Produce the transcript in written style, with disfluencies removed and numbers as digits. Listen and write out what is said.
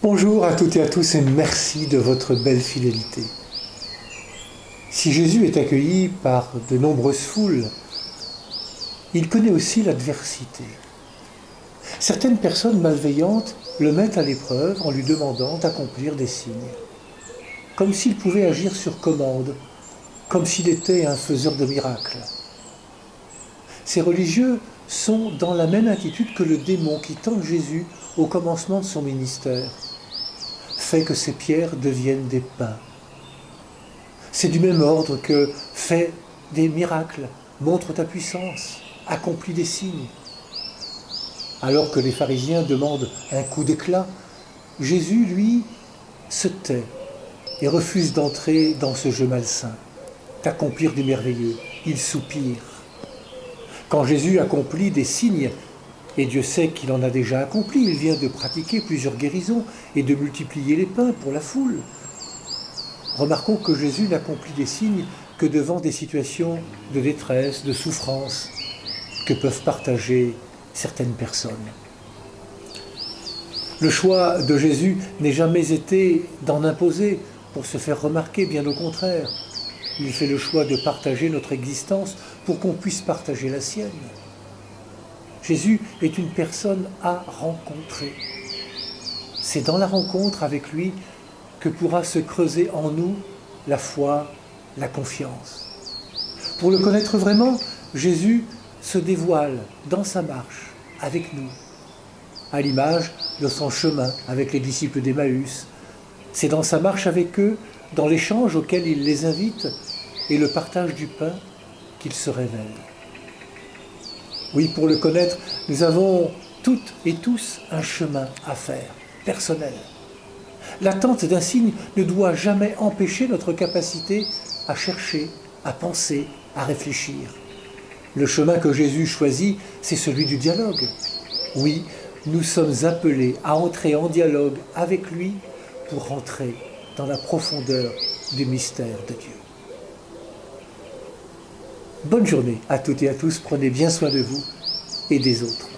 Bonjour à toutes et à tous et merci de votre belle fidélité. Si Jésus est accueilli par de nombreuses foules, il connaît aussi l'adversité. Certaines personnes malveillantes le mettent à l'épreuve en lui demandant d'accomplir des signes, comme s'il pouvait agir sur commande, comme s'il était un faiseur de miracles. Ces religieux sont dans la même attitude que le démon qui tente Jésus au commencement de son ministère, fait que ces pierres deviennent des pains. C'est du même ordre que fais des miracles, montre ta puissance, accomplis des signes. Alors que les pharisiens demandent un coup d'éclat, Jésus, lui, se tait et refuse d'entrer dans ce jeu malsain, d'accomplir du merveilleux. Il soupire. Quand Jésus accomplit des signes, et Dieu sait qu'il en a déjà accompli, il vient de pratiquer plusieurs guérisons et de multiplier les pains pour la foule. Remarquons que Jésus n'accomplit des signes que devant des situations de détresse, de souffrance, que peuvent partager certaines personnes. Le choix de Jésus n'a jamais été d'en imposer pour se faire remarquer, bien au contraire. Il fait le choix de partager notre existence pour qu'on puisse partager la sienne. Jésus est une personne à rencontrer. C'est dans la rencontre avec lui que pourra se creuser en nous la foi, la confiance. Pour le connaître vraiment, Jésus se dévoile dans sa marche avec nous, à l'image de son chemin avec les disciples d'Emmaüs. C'est dans sa marche avec eux, dans l'échange auquel il les invite et le partage du pain qu'il se révèle. Oui, pour le connaître, nous avons toutes et tous un chemin à faire, personnel. L'attente d'un signe ne doit jamais empêcher notre capacité à chercher, à penser, à réfléchir. Le chemin que Jésus choisit, c'est celui du dialogue. Oui, nous sommes appelés à entrer en dialogue avec lui pour rentrer dans la profondeur du mystère de Dieu. Bonne journée à toutes et à tous, prenez bien soin de vous et des autres.